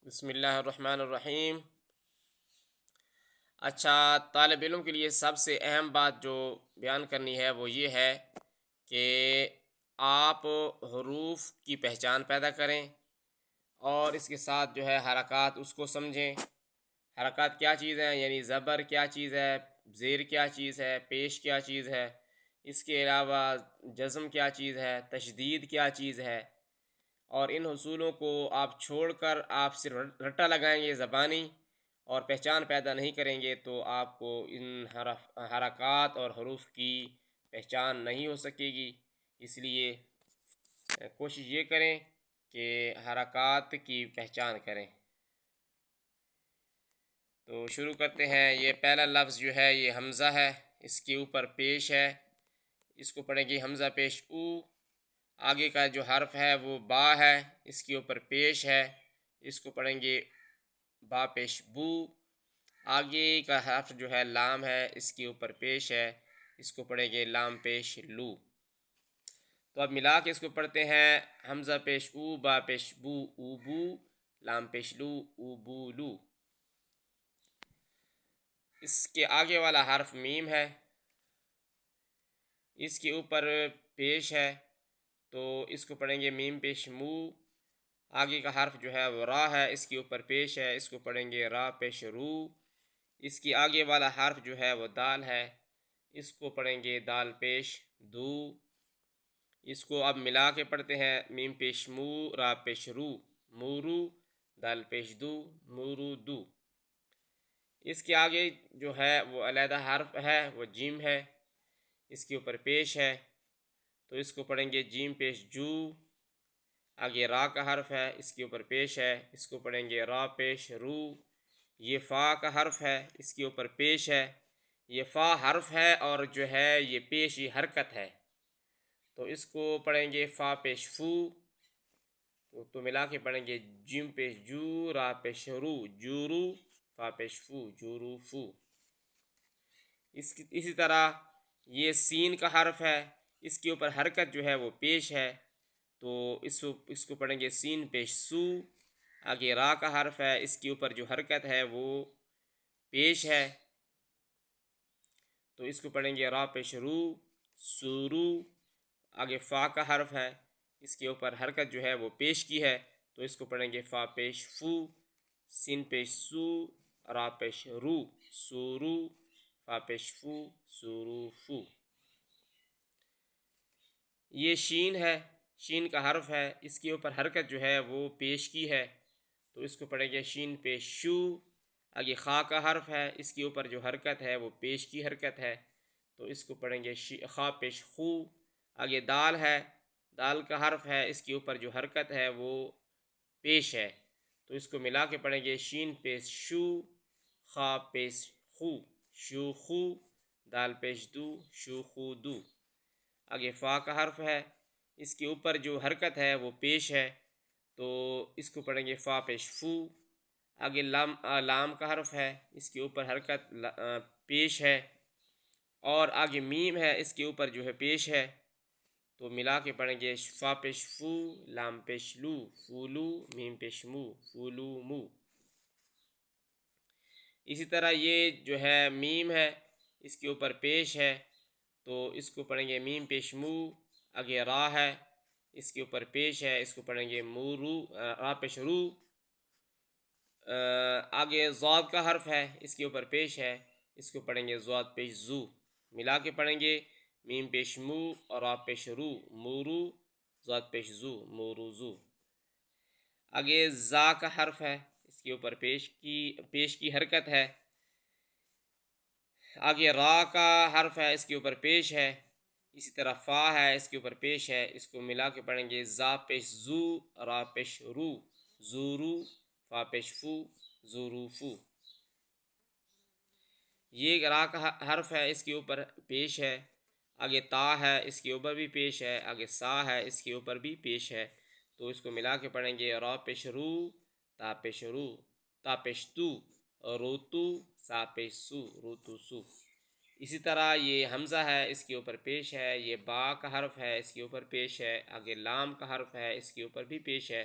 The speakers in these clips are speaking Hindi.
बिस्मिल्लाहिर्रहमानिर्रहीम। अच्छा, तालिब इल्म के लिए सबसे अहम बात जो बयान करनी है वो ये है कि आप हरूफ की पहचान पैदा करें और इसके साथ जो है हरकत उसको समझें। हरकत क्या चीज़ है, यानी ज़बर क्या चीज़ है, ज़ेर क्या चीज़ है, पेश क्या चीज़ है, इसके अलावा जज़म क्या चीज़ है, तशदीद क्या चीज़ है। और इन हसूलों को आप छोड़कर आप सिर्फ रट्टा लगाएंगे ज़बानी और पहचान पैदा नहीं करेंगे तो आपको इन हरकत और हरूफ की पहचान नहीं हो सकेगी। इसलिए कोशिश ये करें कि हरकत की पहचान करें। तो शुरू करते हैं। ये पहला लफ्ज़ जो है ये हमज़ा है, इसके ऊपर पेश है, इसको पढ़ेंगे हमज़ा पेश ऊ। आगे का जो हर्फ है वो बा है, इसके ऊपर पेश है, इसको पढ़ेंगे बा पेश बू। आगे का हर्फ जो है लाम है, इसके ऊपर पेश है, इसको पढ़ेंगे लाम पेश लू। तो अब मिला के इसको पढ़ते हैं। हमज़ा पेश ऊ, बा पेश बू ऊ बू, लाम पेश लू ऊ बू लू। इसके आगे वाला हर्फ मीम है, इसके ऊपर पेश है, तो इसको पढ़ेंगे मीम पेश मू। आगे का हर्फ जो है वो रा है, इसके ऊपर पेश है, इसको पढ़ेंगे रा पेश रू। इसकी आगे वाला हर्फ जो है वो दाल है, इसको पढ़ेंगे दाल पेश दू। इसको अब मिला के पढ़ते हैं। मीम पेश मू, रा पेश रू मूरू, दाल पेश दू मूरू दू। इसके आगे जो है वो अलहदा हर्फ है, वो जीम है, इसके ऊपर पेश है, तो इसको पढ़ेंगे जीम पेश जू। आगे रा का हर्फ है, इसके ऊपर पेश है, इसको पढ़ेंगे रा पेश रू। ये फ़ा का हर्फ है, इसके ऊपर पेश है। ये फ़ा हर्फ है और जो है ये पेश ये हरकत है, तो इसको पढ़ेंगे फ़ा पेश फू। तो मिला के पढ़ेंगे जिम पेश जू, रा पेश रू जूरू, फ़ा पेश फू जूरू फू। इसी तरह ये सीन का हर्फ है, इसके ऊपर हरकत जो है वो पेश है, तो इसको पढ़ेंगे सीन पेश सू। आगे रा का हर्फ है, इसके ऊपर जो हरकत है वो पेश है, तो इसको पढ़ेंगे रा पेश रू सूरू। आगे फ़ा का हर्फ है, इसके ऊपर हरकत जो है वो पेश की है, तो इसको पढ़ेंगे फ़ा पेश फू। सिन पेश सू, रा पेश रू सूरू, फ़ा पेश फू सूरू फू। ये शीन है, शीन का हर्फ है, इसके ऊपर हरकत जो है वो पेश की है, तो इसको पढ़ेंगे शीन पेश शू। आगे खा का हर्फ है, इसके ऊपर जो हरकत है वो पेश की हरकत है, तो इसको पढ़ेंगे खा पेश खू। आगे दाल है, दाल का हर्फ है, इसके ऊपर जो हरकत है वो पेश है, तो इसको मिला के पढ़ेंगे शीन पेश शू, खा पेश खू शू खू, दाल पेश दू शू खू दू। आगे फ़ा का हर्फ है, इसके ऊपर जो हरकत है वो पेश है, तो इसको पढ़ेंगे फ़ा पेश फू। आगे लाम का हर्फ है, इसके ऊपर हरकत पेश है, और आगे मीम है, इसके ऊपर जो है पेश है, तो मिला के पढ़ेंगे फ़ा पेश फू, लाम पेश लू फूलू, मीम पेश मू फूलू मू। इसी तरह ये जो है मीम है, इसके ऊपर पेश है, तो इसको पढ़ेंगे मीम पेश मू। आगे रा है, इसके ऊपर पेश है, इसको पढ़ेंगे मूरू रा पेश रू। आगे ज़ाद का हर्फ है, इसके ऊपर पेश है, इसको पढ़ेंगे ज़ाद पेश जू। मिला के पढ़ेंगे मीम पेश मू और रा पेश रू मूरू, ज़ाद पेश जू मूरू जू। आगे ज़ा का हर्फ है, इसके ऊपर पेश की हरकत है। आगे रा का हर्फ है, इसके ऊपर पेश है। इसी तरह फ़ा है, इसके ऊपर पेश है, इसको मिला के पढ़ेंगे ज़ा पेश जू, रा पेश रू ज़ूरू, फ़ा पेश फू ज़ूरू फू। ये रा का हर्फ है, इसके ऊपर पेश है। आगे ता है, इसके ऊपर भी पेश है। आगे सा है, इसके ऊपर भी पेश है, तो इसको मिला के पढ़ेंगे रा पेश रू, ता पेश रू, ता पेश तू रोतू, सा पेश सू रोतू सू। इसी तरह ये हमज़ा है, इसके ऊपर पेश है। ये बा का हर्फ है, इसके ऊपर पेश है। आगे लाम का हर्फ है, इसके ऊपर भी पेश है।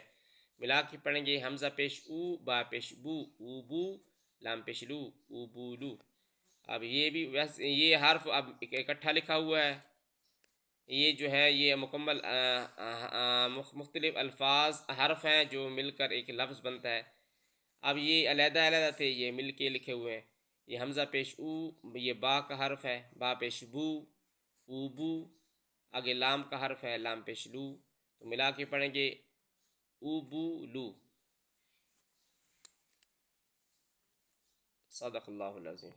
मिला के पढ़ेंगे हमज़ा पेश ऊ, बा पेश बू, ऊबू, लाम पेश लू, ऊबूलू। अब ये भी वैसे ये हर्फ अब इकट्ठा लिखा हुआ है, ये जो है ये मुकम्मल मुख्तलिफ अल्फाज हर्फ हैं जो मिलकर एक लफ्ज़ बनता है। अब ये अलहदा थे, ये मिल के लिखे हुए हैं। ये हमज़ा पेश ऊ, ये बा का हर्फ है, बा पेश बू, ऊबू, आगे लाम का हर्फ है, लाम पेश लू। तो मिला के पढ़ेंगे ऊबूलू। सदक़ल्लाहुल अज़ीम।